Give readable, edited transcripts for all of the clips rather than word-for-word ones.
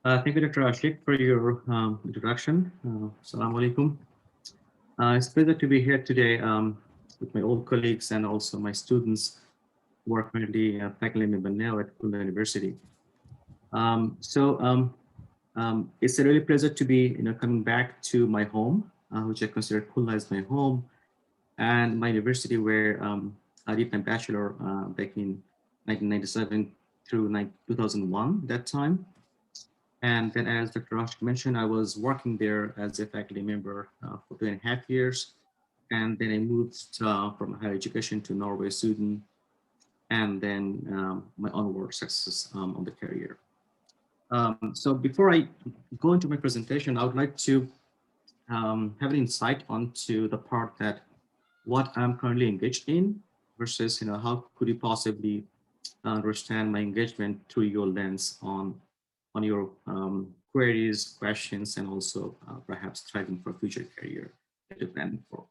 Thank you, Dr. Ashik, for your introduction. Assalamu alaikum. It's a pleasure to be here today with my old colleagues and also my students who are currently faculty member now at Kula University. It's a really pleasure to be coming back to my home, which I consider Kula as my home, and my university where I did my bachelor back in 1997 through 2001, that time. And then, as Dr. Rashid mentioned, I was working there as a faculty member for 2.5 years. And then I moved from higher education to Norway, Sweden, and then my onward success on the career. So before I go into my presentation, I would like to have an insight onto the part that what I'm currently engaged in versus, how could you possibly understand my engagement through your lens on your queries, questions, and also perhaps thriving for future career that you're planning for.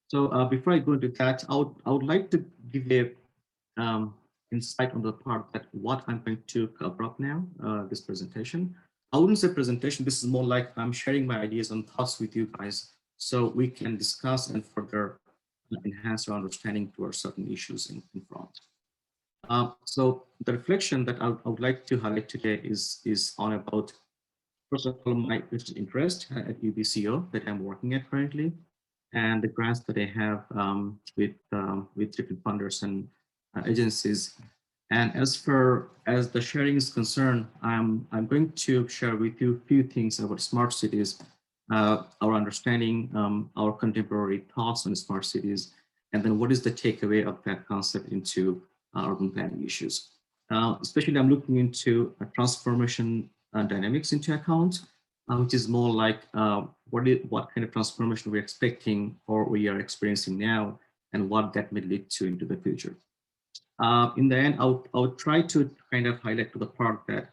So before I go into that, I would like to give a insight on the part that what I'm going to cover up now, this presentation. I wouldn't say presentation, this is more like I'm sharing my ideas and thoughts with you guys so we can discuss and further enhance our understanding towards certain issues in front. So the reflection that I would like to highlight today is on about, first of all, my interest at UBCO that I'm working at currently, and the grants that I have with different funders and agencies. And as the sharing is concerned, I'm going to share with you a few things about smart cities, our understanding, our contemporary thoughts on smart cities, and then what is the takeaway of that concept into urban planning issues. Especially I'm looking into transformation dynamics into account, which is more like what kind of transformation we're expecting or we are experiencing now and what that may lead to into the future. In the end, I'll try to kind of highlight to the part that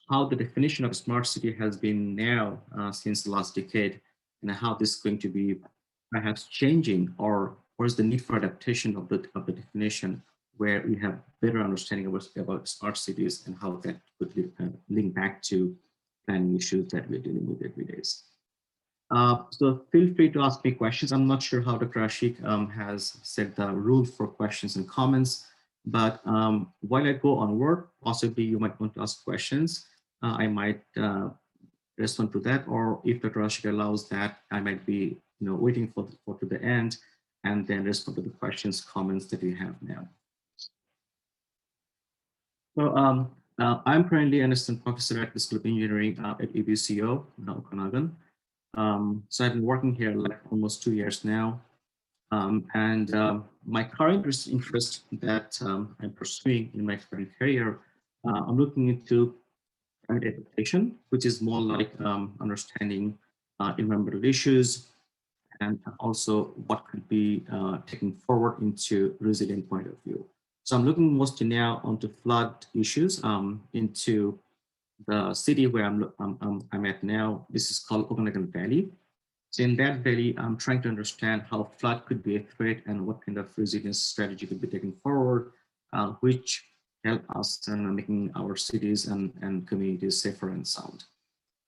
how the definition of smart city has been now since the last decade and how this is going to be perhaps changing or is the need for adaptation of the definition where we have better understanding about smart cities and how that could link back to planning issues that we're dealing with every day. So feel free to ask me questions. I'm not sure how Dr. Ashik has set the rule for questions and comments, but while I go onward, possibly you might want to ask questions. I might respond to that, or if Dr. Ashik allows that, I might be waiting for to the end and then respond to the questions, comments that you have now. So I'm currently an assistant professor at the School of Engineering at UBCO, Okanagan. So I've been working here like almost 2 years now. My current interest that I'm pursuing in my current career, I'm looking into climate adaptation, which is more like understanding environmental issues and also what could be taken forward into resilient point of view. So I'm looking mostly now onto flood issues into the city where I'm at now. This is called Okanagan Valley. So in that valley, I'm trying to understand how flood could be a threat and what kind of resilience strategy could be taken forward, which help us in making our cities and communities safer and sound.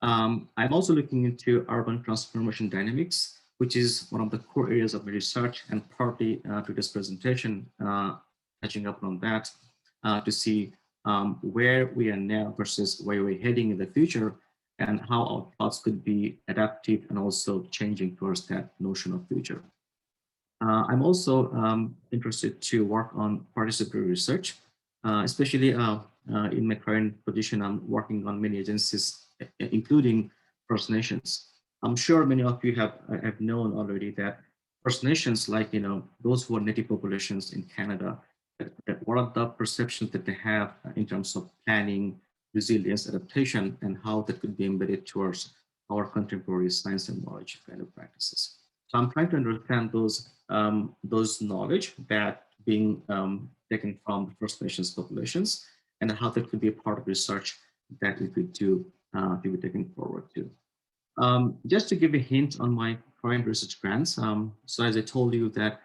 I'm also looking into urban transformation dynamics, which is one of the core areas of my research and partly to this presentation, catching up on that to see where we are now versus where we're heading in the future and how our thoughts could be adaptive and also changing towards that notion of future. I'm also interested to work on participatory research, especially in my current position. I'm working on many agencies, including First Nations. I'm sure many of you have known already that First Nations, like those who are native populations in Canada, that what are the perceptions that they have in terms of planning, resilience, adaptation, and how that could be embedded towards our contemporary science and knowledge kind of practices. So I'm trying to understand those knowledge that being taken from the First Nations populations and how that could be a part of research that we could do to be taken forward to. Just to give a hint on my current research grants. So as I told you that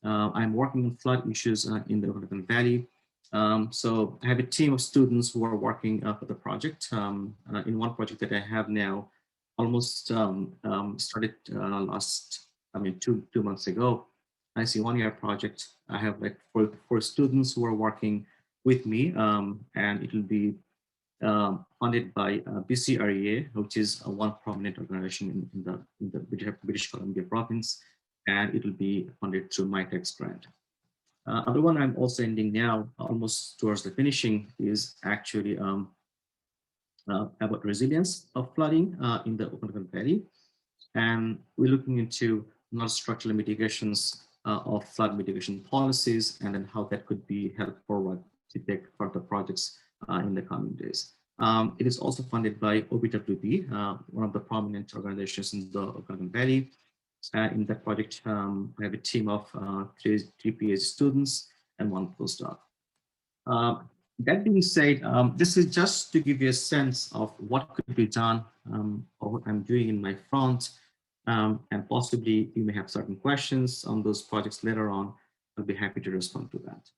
I'm working on flood issues in the Okanagan Valley. So I have a team of students who are working for the project. In one project that I have now, almost started last, I mean, two months ago. I see 1 year project. I have like four students who are working with me, and it will be funded by BCREA, which is one prominent organization in the British Columbia province, and it will be funded through MyTex grant. Other one I'm also ending now, almost towards the finishing, is actually about resilience of flooding in the Okanagan Valley. And we're looking into non-structural mitigations of flood mitigation policies, and then how that could be helped forward to take further projects in the coming days. It is also funded by OBWB, one of the prominent organizations in the Okanagan Valley. In that project, I have a team of three PhD students and one postdoc. That being said, this is just to give you a sense of what could be done or what I'm doing in my front, and possibly you may have certain questions on those projects later on. I'll be happy to respond to that.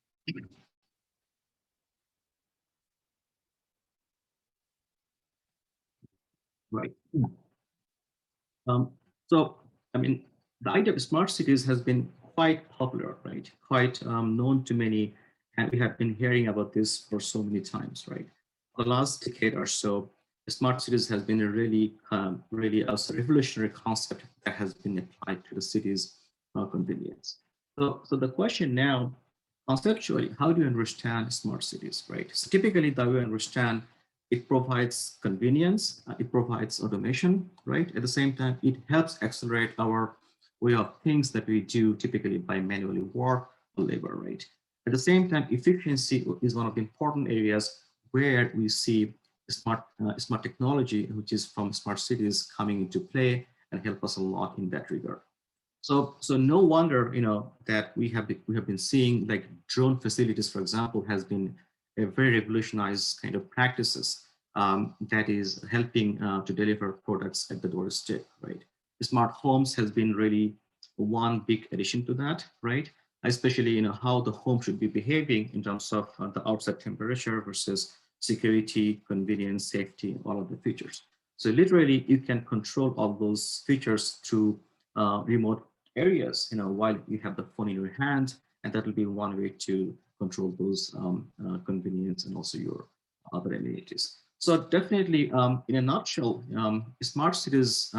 Right. So, I mean, the idea of smart cities has been quite popular, right? Quite known to many, and we have been hearing about this for so many times, right? For the last decade or so, smart cities has been a really a revolutionary concept that has been applied to the city's convenience. So the question now, conceptually, how do you understand smart cities, right? So typically, the way I understand, it provides convenience, it provides automation, right? At the same time, it helps accelerate our way of things that we do typically by manually work or labor, right? At the same time, efficiency is one of the important areas where we see smart technology, which is from smart cities, coming into play and help us a lot in that regard. So no wonder, that we have been seeing like drone facilities, for example, has been a very revolutionized kind of practices that is helping to deliver products at the doorstep, right? Smart homes has been really one big addition to that, right? Especially, how the home should be behaving in terms of the outside temperature versus security, convenience, safety, all of the features. So literally, you can control all those features through remote areas, while you have the phone in your hand, and that will be one way to control those convenience and also your other amenities. So definitely, in a nutshell, smart cities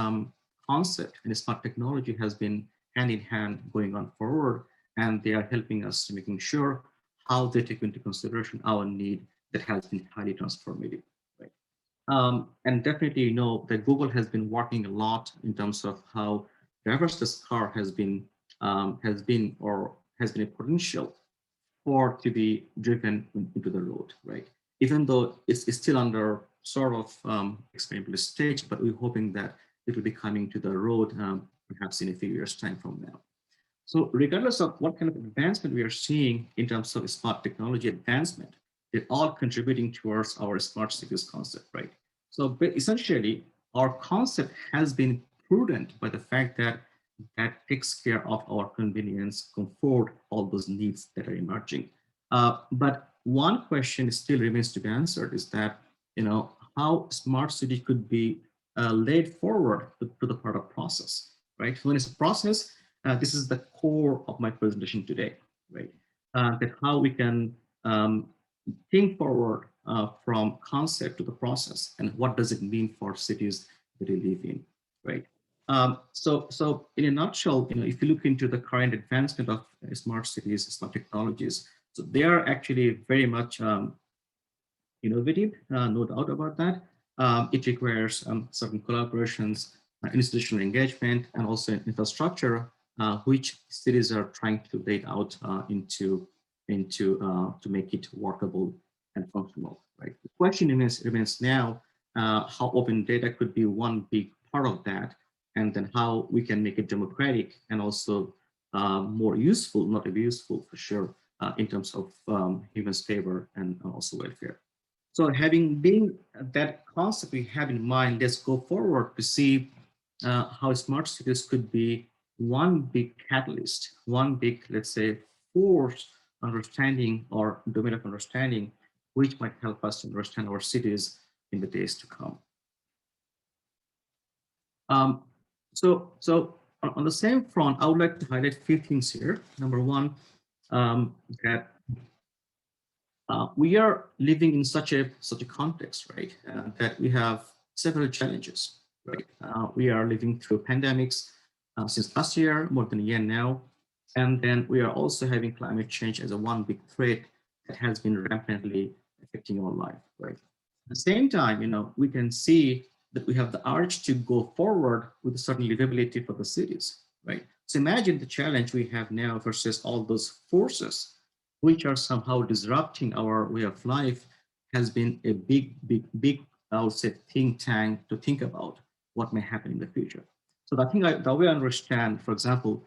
concept and smart technology has been hand in hand going on forward, and they are helping us to making sure how they take into consideration our need that has been highly transformative. Right? And definitely, that Google has been working a lot in terms of how driverless car has been a potential for to be driven into the road, right? Even though it's still under sort of experimental stage, but we're hoping that it will be coming to the road perhaps in a few years' time from now. So regardless of what kind of advancement we are seeing in terms of smart technology advancement, they're all contributing towards our smart cities concept, right? So essentially, our concept has been prudent by the fact that that takes care of our convenience, comfort, all those needs that are emerging. But one question still remains to be answered is that, how smart city could be laid forward to the product process, right? When it's a process, this is the core of my presentation today, right? That how we can think forward from concept to the process, and what does it mean for cities that we live in, right? So in a nutshell, if you look into the current advancement of smart cities, smart technologies, so they are actually very much innovative, no doubt about that. It requires certain collaborations, institutional engagement, and also infrastructure, which cities are trying to lay out into to make it workable and functional. Right. The question remains now how open data could be one big part of that, and then how we can make it democratic and also more useful, not abuseful for sure, in terms of humans' favor and also welfare. So having been that concept we have in mind, let's go forward to see how smart cities could be one big catalyst, one big, let's say, force understanding or domain of understanding, which might help us to understand our cities in the days to come. Um, on the same front, I would like to highlight a few things here. Number one, that we are living in such a context, right? That we have several challenges, right? We are living through pandemics since last year, more than a year now, and then we are also having climate change as a one big threat that has been rampantly affecting our life, right? At the same time, we can see that we have the urge to go forward with a certain livability for the cities, right? So imagine the challenge we have now versus all those forces which are somehow disrupting our way of life has been a big, I would say, think tank to think about what may happen in the future. So I think the way I understand, for example,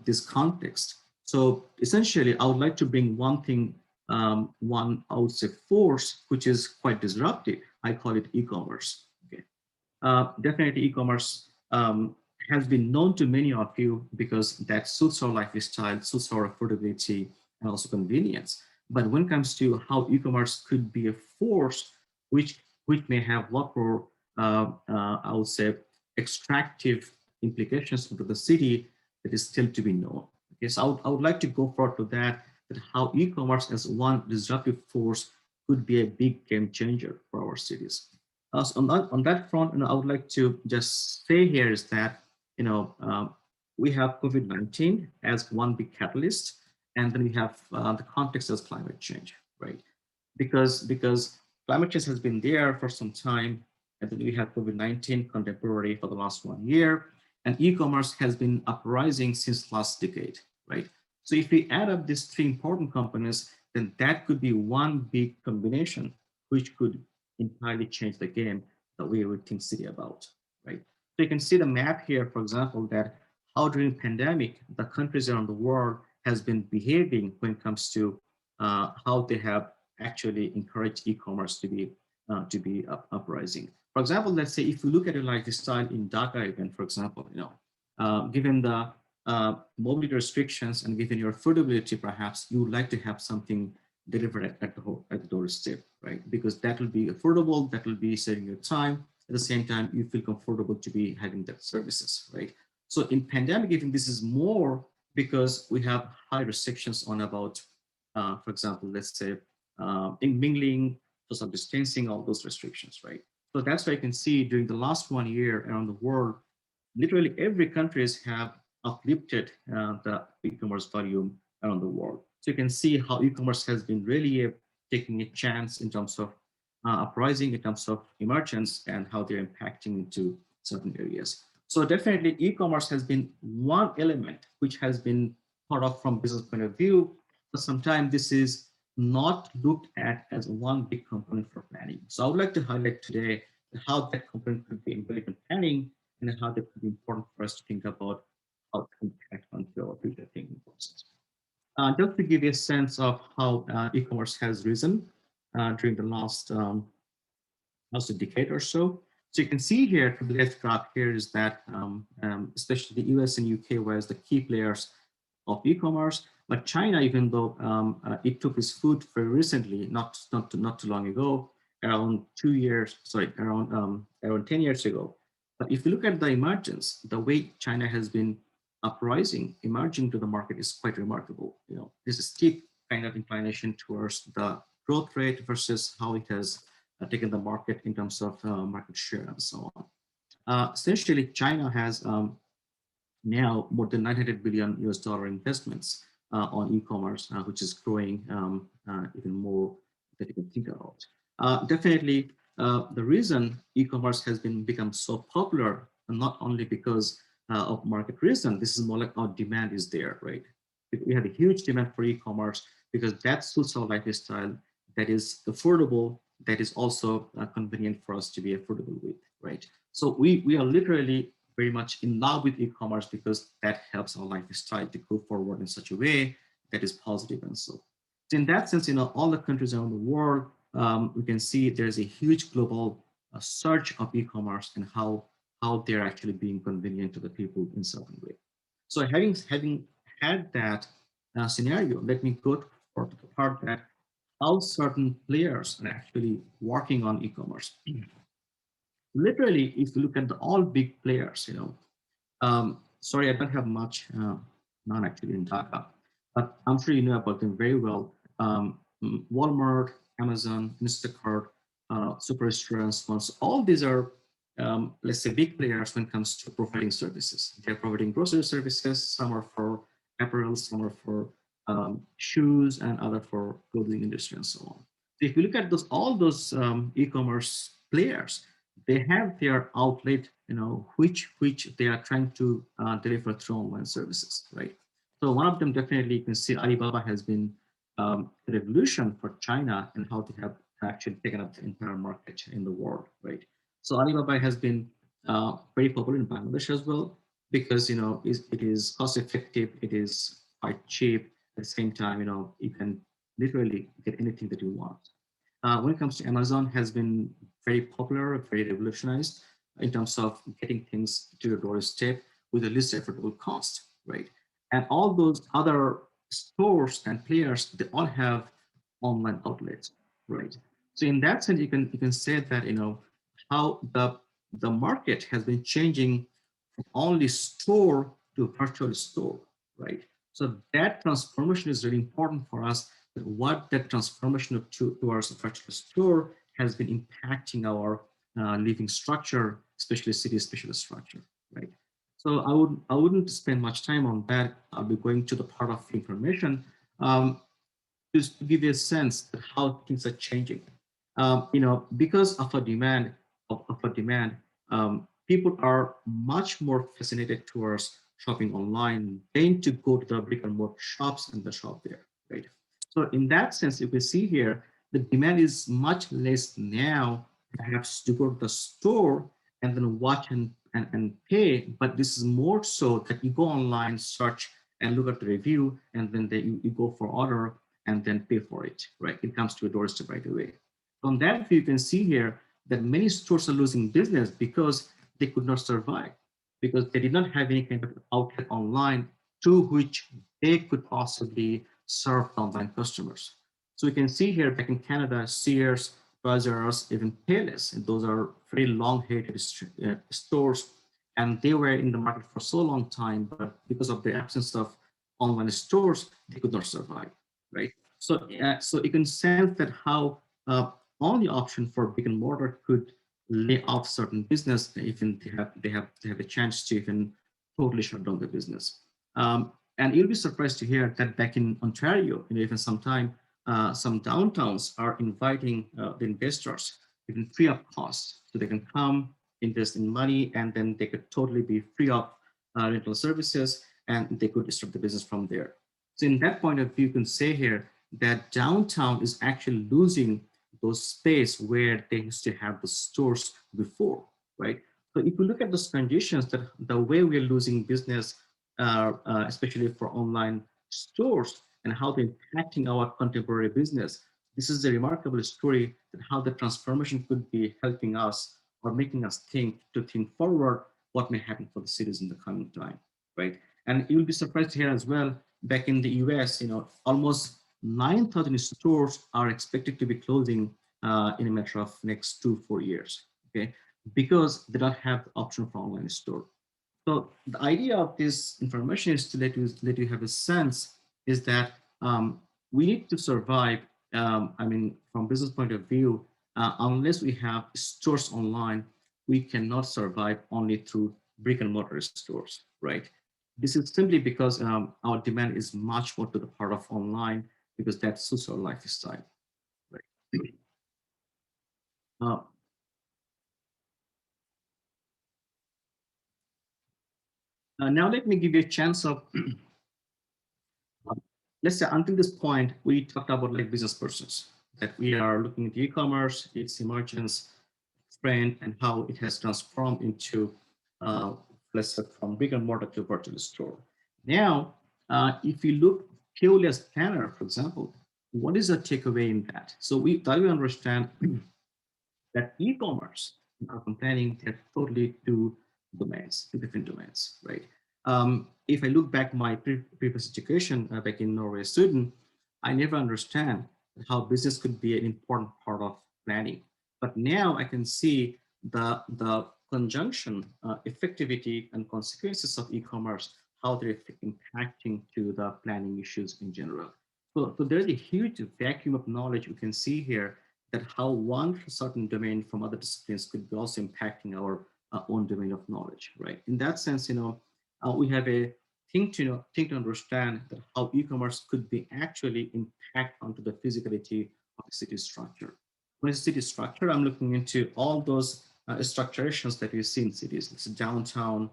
this context. So essentially, I would like to bring one thing, one, I would say, force, which is quite disruptive. I call it e-commerce. Okay. Definitely e-commerce has been known to many of you because that suits our lifestyle, suits our affordability, and also convenience. But when it comes to how e-commerce could be a force which may have a lot more, I would say, extractive implications into the city, that is still to be known. Okay, so I would like to go forward to that how e-commerce as one disruptive force could be a big game changer for our cities. So on that front, I would like to just say here is that, we have COVID-19 as one big catalyst, and then we have the context as climate change, right? Because climate change has been there for some time, and then we have COVID-19 contemporary for the last 1 year, and e-commerce has been uprising since last decade, right? So if we add up these three important components, then that could be one big combination which could entirely change the game that we would think city about, right? So you can see the map here, for example, that how during pandemic, the countries around the world has been behaving when it comes to how they have actually encouraged e-commerce to be uprising. For example, let's say if you look at a lifestyle in Dhaka even, for example, given the mobility restrictions and given your affordability, perhaps you would like to have something delivered at the doorstep, right? Because that will be affordable, that will be saving your time. At the same time, you feel comfortable to be having that services, right? So in pandemic, even this is more because we have high restrictions on about, for example, let's say in mingling, social distancing, all those restrictions, right? So that's why you can see during the last 1 year around the world, literally every countries have uplifted the e-commerce volume around the world. So you can see how e-commerce has been really taking a chance in terms of uprising, in terms of emergence, and how they're impacting into certain areas. So definitely e-commerce has been one element which has been thought of from business point of view, but sometimes this is not looked at as one big component for planning. So I would like to highlight today how that component could be embedded in planning and how that could be important for us to think about how to impact onto our future thinking process. Just to give you a sense of how e-commerce has risen during the last a decade or so. So you can see here from the left graph here is that especially the US and UK was the key players of e-commerce, but China, even though it took its foot very recently, not too long ago, around 2 years, sorry, around 10 years ago. But if you look at the emergence, the way China has been uprising, emerging to the market is quite remarkable. This is steep kind of inclination towards the growth rate versus how it has taken the market in terms of market share and so on. Essentially, China has now more than 900 billion US dollar investments on e-commerce, which is growing even more that you can think about. Definitely, the reason e-commerce has become so popular, not only because of market reason, this is more like our demand is there, right? We have a huge demand for e-commerce because that suits our lifestyle, that is affordable, that is also convenient for us to be affordable with, right? So we are literally very much in love with e-commerce because that helps our lifestyle to go forward in such a way that is positive and so. So in that sense, all the countries around the world, we can see there's a huge global surge of e-commerce and how they're actually being convenient to the people in certain way. So having had that scenario, let me go to the part that how certain players are actually working on e-commerce. Literally, if you look at all big players, sorry, I don't have much, none actually in Dhaka, but I'm sure you know about them very well. Walmart, Amazon, Instacart, super restaurants, ones, all these are, let's say, big players when it comes to providing services. They're providing grocery services, some are for apparel, some are for shoes, and other for clothing industry and so on. So if you look at all those e-commerce players, they have their outlet, which they are trying to deliver through online services, right? So one of them definitely, you can see Alibaba has been a revolution for China and how they have actually taken up the entire market in the world, right? So Alibaba has been very popular in Bangladesh as well because it is cost effective, it is quite cheap. At the same time, you can literally get anything that you want. When it comes to Amazon, has been very popular, very revolutionized in terms of getting things to your doorstep with the least affordable cost, right? And all those other stores and players, they all have online outlets, right? So in that sense, you can say that how the market has been changing from only store to virtual store, right? So that transformation is really important for us. What that transformation towards a virtual store has been impacting our living structure, especially city spatial structure, right? So I wouldn't spend much time on that. I'll be going to the part of information. Just to give you a sense of how things are changing. Because of a demand, people are much more fascinated towards shopping online than to go to the brick and mortar shops and the shop there, right? So in that sense, you can see here, the demand is much less now, perhaps to go to the store and then watch and pay, but this is more so that you go online, search and look at the review, and then you go for order and then pay for it, right? It comes to your doorstep right away. From that view, you can see here that many stores are losing business because they could not survive, because they did not have any kind of outlet online to which they could possibly serve online customers. So we can see here back in Canada, Sears, Toys R Us, even Payless, and those are very long heritage stores, and they were in the market for so long time, but because of the absence of online stores, they could not survive, right? So you can sense that how only option for brick and mortar could lay off certain business, even they have a chance to even totally shut down the business. And you'll be surprised to hear that back in Ontario, even sometime some downtowns are inviting the investors even free of cost, so they can come invest in money, and then they could totally be free of rental services, and they could start the business from there. So in that point of view, you can say here that downtown is actually losing those space where they used to have the stores before, right? So if you look at those conditions, that the way we're losing business, especially for online stores, and how they're impacting our contemporary business, this is a remarkable story that how the transformation could be helping us or making us think forward what may happen for the cities in the coming time, right? And you'll be surprised to hear as well, back in the US, almost 9,000 stores are expected to be closing in a matter of next 2-4 years, okay? Because they don't have the option for online store. So the idea of this information is to let you have a sense is that we need to survive. From business point of view, unless we have stores online, we cannot survive only through brick and mortar stores, right? This is simply because our demand is much more to the part of online, because that suits our lifestyle, right? Uh, Now let me give you a chance of, let's say until this point, we talked about like business persons, that we are looking at e-commerce, its emergence, trend, and how it has transformed into, let's say, from brick and mortar to virtual store. Now, if you look purely as planner, for example, what is the takeaway in that? So we understand that e-commerce and urban planning, they're totally two different domains, right? If I look back my previous education back in Norway, Sweden, I never understand how business could be an important part of planning. But now I can see the conjunction, effectivity, and consequences of e-commerce, how they're impacting to the planning issues in general. So there's a huge vacuum of knowledge we can see here, that how one certain domain from other disciplines could be also impacting our own domain of knowledge, right? In that sense, we have a thing to understand that how e-commerce could be actually impact onto the physicality of the city structure. When it's city structure, I'm looking into all those structurations that we see in cities, like downtown,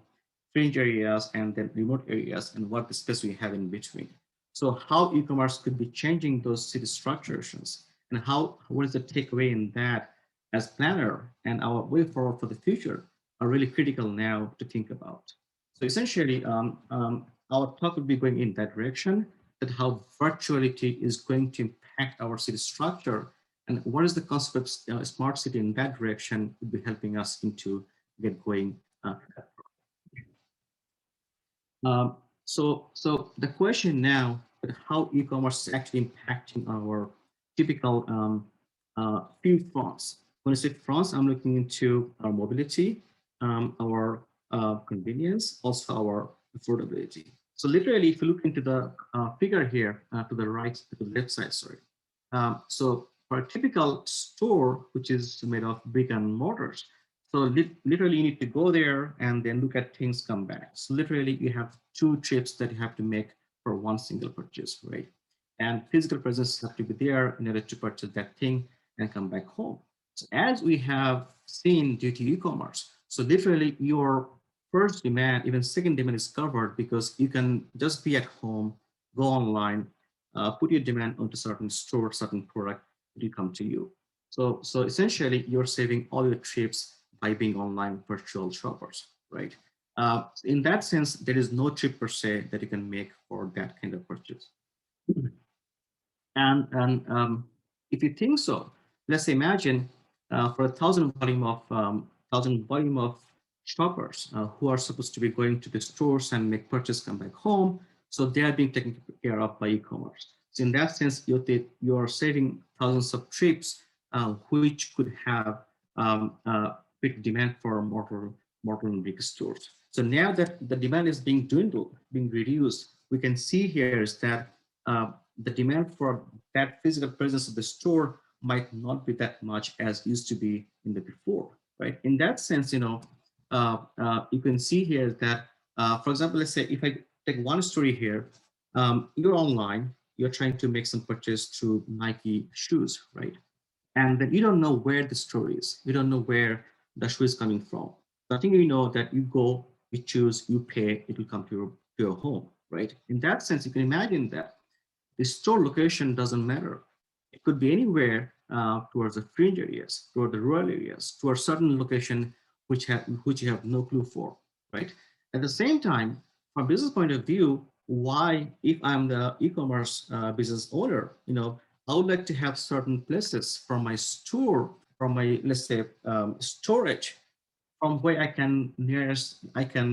fringe areas, and then remote areas, and what the space we have in between. So how e-commerce could be changing those city structurations, and what is the takeaway in that as planner and our way forward for the future are really critical now to think about. So essentially, our talk will be going in that direction, that how virtuality is going to impact our city structure, and what is the concept of smart city in that direction would be helping us into get going. So the question now is how e-commerce is actually impacting our typical few fronts. When I say fronts, I'm looking into our mobility, our convenience, also our affordability. So literally, if you look into the figure here to the right, to the left side, sorry. So for a typical store, which is made of brick and mortars, so literally you need to go there and then look at things, come back. So literally you have two trips that you have to make for one single purchase, right? And physical presence have to be there in order to purchase that thing and come back home. So as we have seen due to e-commerce, so literally your first demand, even second demand is covered because you can just be at home, go online, put your demand onto certain store, certain product, it will come to you. So essentially you're saving all your trips by being online virtual shoppers, right? In that sense, there is no trip per se that you can make for that kind of purchase. And if you think so, let's imagine for a thousand volume of shoppers who are supposed to be going to the stores and make purchase, come back home, so they are being taken care of by e-commerce. So in that sense, you're saving thousands of trips, which could have big demand for mortar and brick stores. So now that the demand is being dwindled, being reduced, we can see here is that the demand for that physical presence of the store might not be that much as used to be in the before, right? In that sense, you can see here that, for example, let's say if I take one story here, you're online, you're trying to make some purchase through Nike shoes, right? And then you don't know where the store is. You don't know where the shoe is coming from. So I think you know that you go, you choose, you pay, it will come to your home, right? In that sense, you can imagine that the store location doesn't matter. It could be anywhere towards the fringe areas, toward the rural areas, to a certain location which you have no clue for, right? At the same time, from a business point of view, why, if I'm the e-commerce business owner, I would like to have certain places from my store, from my, let's say, storage, from where I can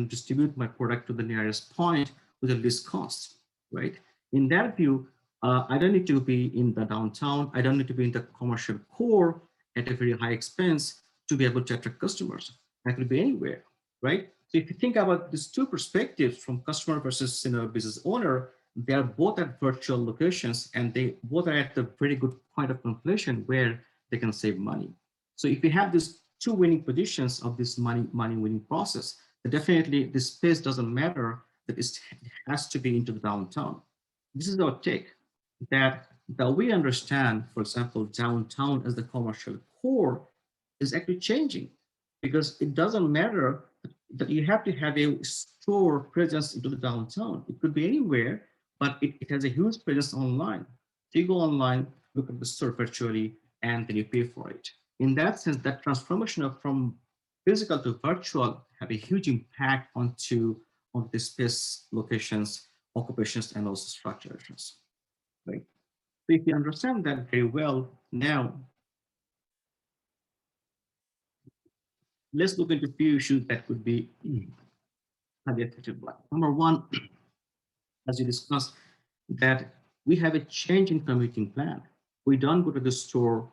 distribute my product to the nearest point with the least cost, right? In that view, I don't need to be in the downtown. I don't need to be in the commercial core at a very high expense to be able to attract customers. I could be anywhere, right? So if you think about these two perspectives from customer versus business owner, they are both at virtual locations and they both are at the very good point of completion where they can save money. So if you have these two winning positions of this money winning process, then definitely the space doesn't matter, that it has to be into the downtown. This is our take, that we understand, for example, downtown as the commercial core is actually changing, because it doesn't matter that you have to have a store presence into the downtown. It could be anywhere, but it has a huge presence online. So you go online, look at the store virtually, and then you pay for it. In that sense, that transformation of from physical to virtual have a huge impact on the space, locations, occupations, and also structures, right? So if you understand that very well, now let's look into a few issues that could be highly affected by. Number one, as you discussed, that we have a change in commuting plan. We don't go to the store,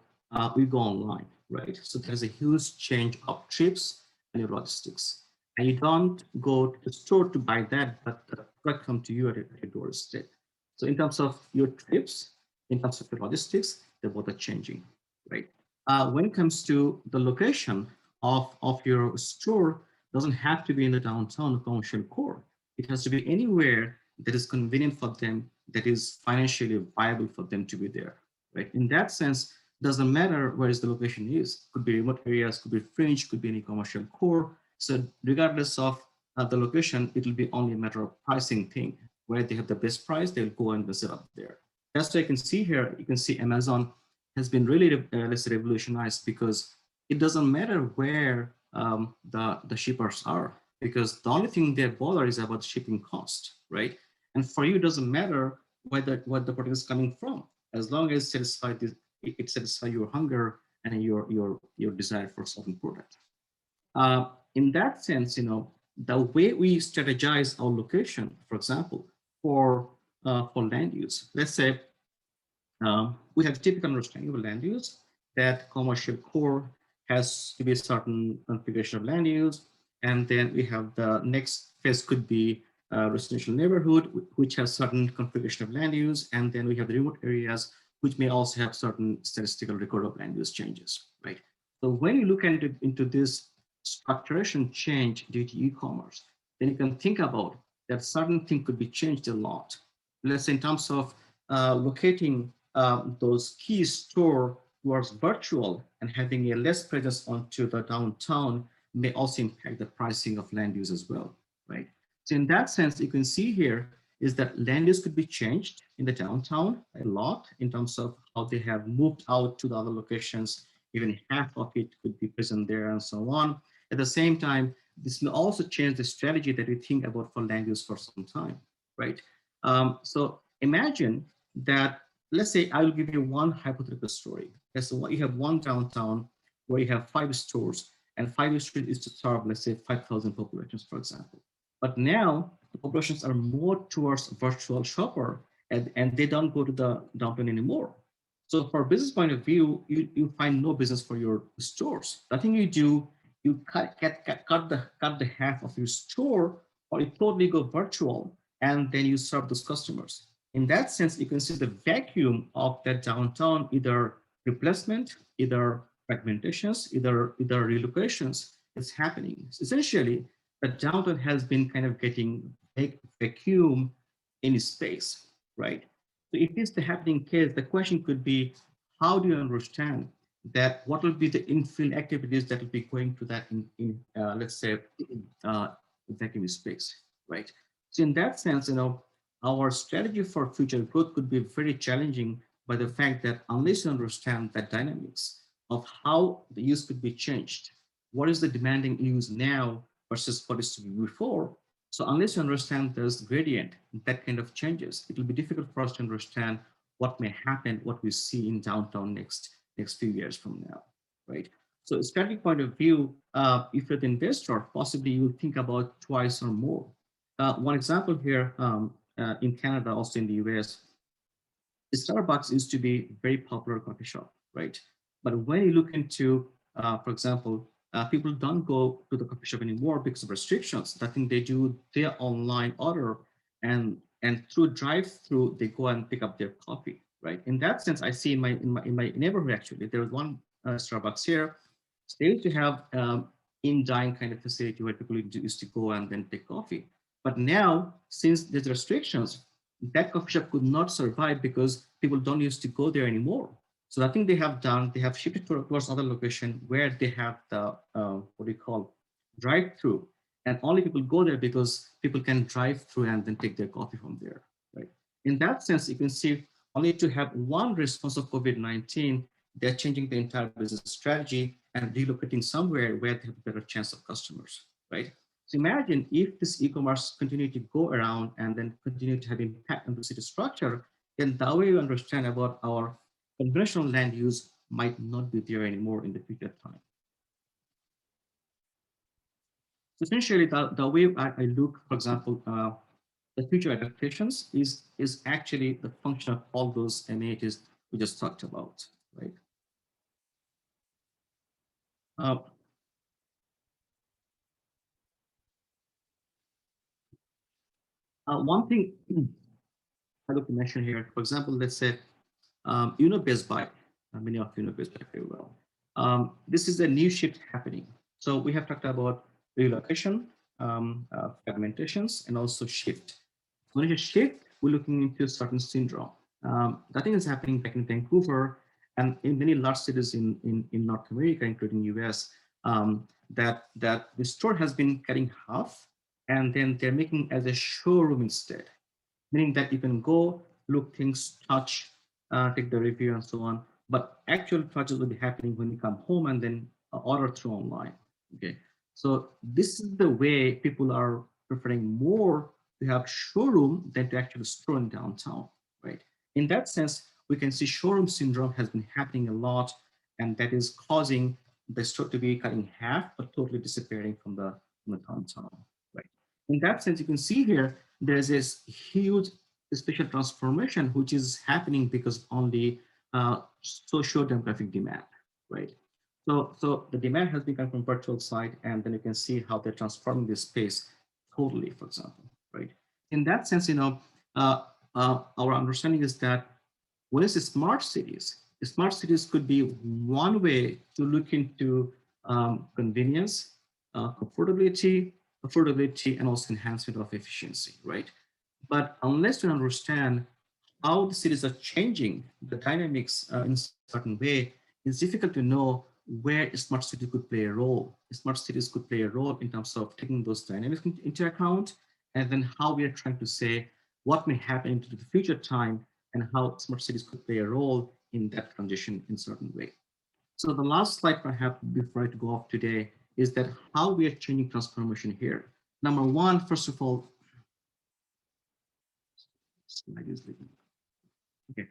we go online, right? So there's a huge change of trips and your logistics. And you don't go to the store to buy that, but the product comes to you at your doorstep. So in terms of your trips, in terms of your logistics, they both are changing, right? When it comes to the location of your store, doesn't have to be in the downtown commercial core. It has to be anywhere that is convenient for them, that is financially viable for them to be there, right? In that sense, doesn't matter where is the location is. Could be remote areas, could be fringe, could be any commercial core. So regardless of the location, it will be only a matter of pricing thing. Where they have the best price, they'll go and visit up there. That's what you can see here. You can see Amazon has been really, let's say, revolutionized, because it doesn't matter where the shippers are, because the only thing they bother is about shipping cost, right? And for you, it doesn't matter whether what the product is coming from, as long as it satisfies your hunger and your desire for certain product. In that sense, the way we strategize our location, for example, for land use, let's say we have typical understanding of land use, that commercial core has to be a certain configuration of land use. And then we have the next phase could be residential neighborhood, which has certain configuration of land use. And then we have the remote areas, which may also have certain statistical record of land use changes, right? So when you look into this structuration change due to e-commerce, then you can think about that certain thing could be changed a lot. Let's say in terms of locating those key store towards virtual and having a less presence onto the downtown may also impact the pricing of land use as well, right? So in that sense, you can see here is that land use could be changed in the downtown a lot in terms of how they have moved out to the other locations. Even half of it could be present there and so on. At the same time, this may also change the strategy that we think about for land use for some time, right? So imagine that, let's say I will give you one hypothetical story. Let's say you have one downtown where you have 5 stores, and 5 stores is to serve, let's say, 5,000 populations, for example. But now the populations are more towards virtual shopper, and they don't go to the downtown anymore. So for a business point of view, you find no business for your stores. Nothing you do, you cut the half of your store, or you totally go virtual, and then you serve those customers. In that sense, you can see the vacuum of that downtown, either replacement, either fragmentations, either relocations is happening. Essentially, the downtown has been kind of getting a vacuum in space, right? So if it's the happening case, the question could be, how do you understand that? What will be the infill activities that will be going to that in let's say, vacuum space, right? So in that sense, our strategy for future growth could be very challenging by the fact that unless you understand the dynamics of how the use could be changed, what is the demanding use now versus what is to be before. So unless you understand this gradient, that kind of changes, it will be difficult for us to understand what may happen, what we see in downtown next few years from now, right? So a strategic point of view, if you're the investor, possibly you will think about twice or more. One example here, in Canada, also in the US, Starbucks used to be a very popular coffee shop, right? But when you look into, for example, people don't go to the coffee shop anymore because of restrictions. I think they do their online order, and through drive-through they go and pick up their coffee, right? In that sense, I see in my neighborhood actually there was one Starbucks here. So they used to have in-dine kind of facility where people used to go and then take coffee. But now, since there's restrictions, that coffee shop could not survive because people don't used to go there anymore. So I think they have done, they have shifted towards other location where they have the, what do you call, drive-through. And only people go there because people can drive through and then take their coffee from there, right? In that sense, you can see only to have one response of COVID-19, they're changing the entire business strategy and relocating somewhere where they have a better chance of customers, right? So imagine if this e-commerce continue to go around and then continue to have impact on the city structure, then the way we understand about our conventional land use might not be there anymore in the future time. So essentially, the way I look, for example, the future adaptations is actually the function of all those amenities we just talked about, right? Uh, One thing I'd like to mention here, for example, let's say, you know Best Buy. Many of you know Best Buy very well. This is a new shift happening. So we have talked about relocation, fragmentations, and also shift. When you shift, we're looking into a certain syndrome. That thing is happening back in Vancouver and in many large cities in North America, including US, that the store has been cutting half and then they're making as a showroom instead, meaning that you can go, look things, touch, take the review and so on. But actual purchase will be happening when you come home and then order through online. Okay. So this is the way people are preferring more to have showroom than to actually store in downtown, right? In that sense, we can see showroom syndrome has been happening a lot, and that is causing the store to be cut in half, but totally disappearing from the downtown, right? In that sense, you can see here, there's this huge special transformation which is happening because of only socio-demographic demand, right? So the demand has become from virtual side, and then you can see how they're transforming this space totally, for example, right? In that sense, our understanding is that when it's smart cities could be one way to look into convenience, affordability, and also enhancement of efficiency, right? But unless you understand how the cities are changing the dynamics in certain way, it's difficult to know where smart cities could play a role. Smart cities could play a role in terms of taking those dynamics into account, and then how we are trying to say what may happen into the future time and how smart cities could play a role in that transition in certain way. So the last slide I have before I go off today is that how we are changing transformation here. Number one, first of all, slide is leaving. Okay.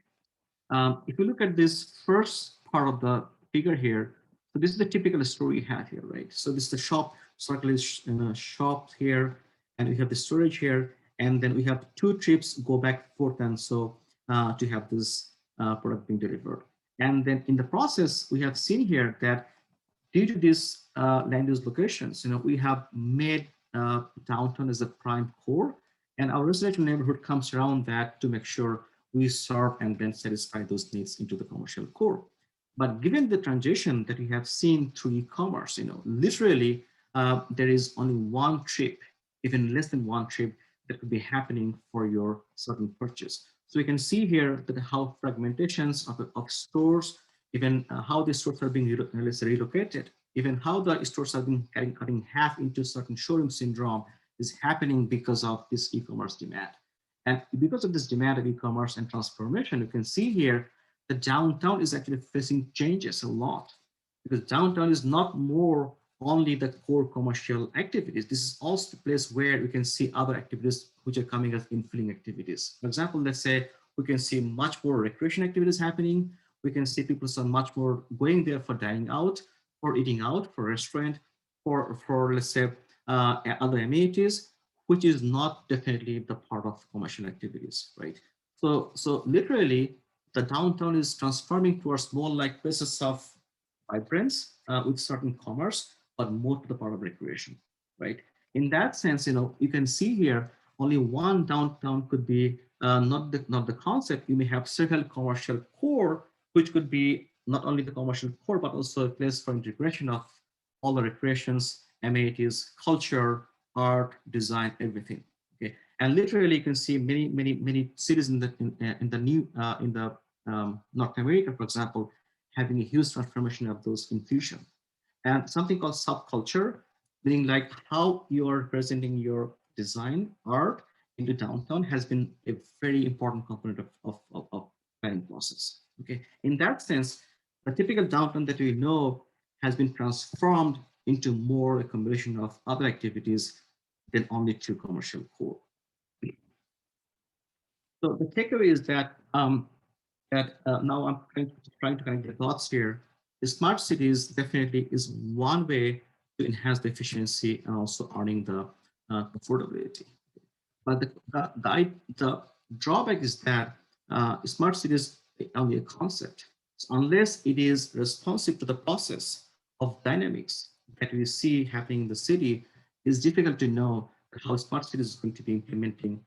If you look at this first part of the figure here, so this is the typical story you have here, right? So this is the shop, circle is shop here, and we have the storage here, and then we have two trips go back forth and so to have this product being delivered. And then in the process, we have seen here that due to these land use locations, we have made downtown as a prime core, and our residential neighborhood comes around that to make sure we serve and then satisfy those needs into the commercial core. But given the transition that we have seen through e-commerce, literally there is only one trip, even less than one trip, that could be happening for your certain purchase. So we can see here that how fragmentations of stores, even how the stores are being relocated, even how the stores are being cutting half into certain showroom syndrome is happening because of this e-commerce demand. And because of this demand of e-commerce and transformation, you can see here the downtown is actually facing changes a lot, because downtown is not more only the core commercial activities. This is also the place where we can see other activities which are coming as infilling activities. For example, let's say we can see much more recreation activities happening. We can see people are much more going there for dining out, for eating out, for restaurant, for let's say other amenities, which is not definitely the part of commercial activities, right? So literally, the downtown is transforming towards more like places of vibrance with certain commerce, but more to the part of recreation, right? In that sense, you can see here only one downtown could be not the concept. You may have several commercial core, which could be not only the commercial core, but also a place for integration of all the recreations, amenities, culture, art, design, everything. Okay, and literally you can see many cities in the North America, for example, having a huge transformation of those infusion. And something called subculture, meaning like how you are presenting your design art into downtown has been a very important component of planning process. Okay, in that sense, the typical downtown that we know has been transformed into more a combination of other activities than only two commercial core. So the takeaway is that now I'm trying to connect the dots here. The smart cities definitely is one way to enhance the efficiency and also earning the affordability. But the drawback is that smart cities are only a concept. So unless it is responsive to the process of dynamics that we see happening in the city, it's difficult to know how smart cities is going to be implementing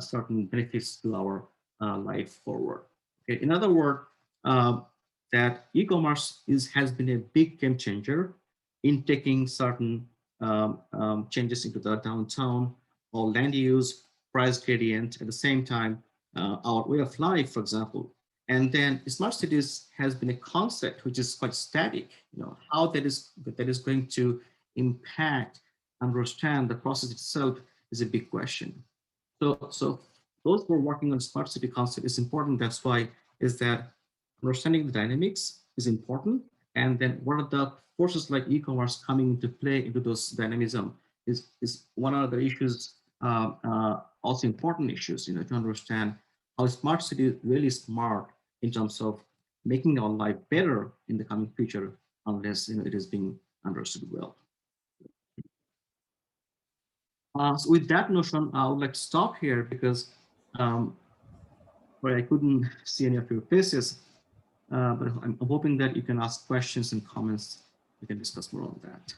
certain benefits to our life forward. Okay. In other words, uh, that e-commerce has been a big game changer in taking certain changes into the downtown or land use, price gradient, at the same time, our way of life, for example. And then smart cities has been a concept which is quite static. How that is going to impact, understand the process itself is a big question. So those who are working on smart city concept is important. That's why is that understanding the dynamics is important. And then what are the forces like e-commerce coming into play into those dynamism is one of the issues, also important issues, to understand how smart city is really smart in terms of making our life better in the coming future, unless it is being understood well. So with that notion, I would like to stop here because um, where I couldn't see any of your faces, but I'm hoping that you can ask questions and comments. We can discuss more on that.